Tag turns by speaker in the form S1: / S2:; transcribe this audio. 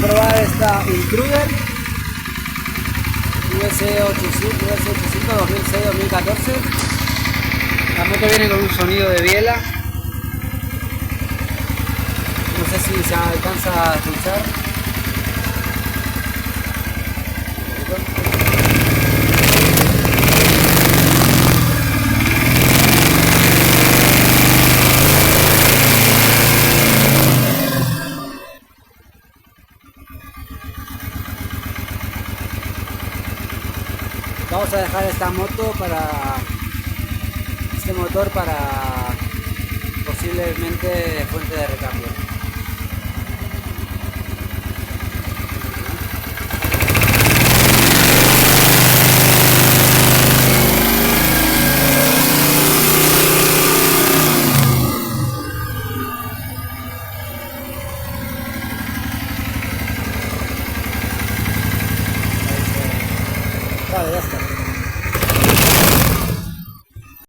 S1: probar esta intruder VZ800 2006-2014. La moto viene con un sonido de biela. No sé si se alcanza a escuchar. Vamos a dejar esta moto este motor para posiblemente fuente de recambio. Vale, ya está.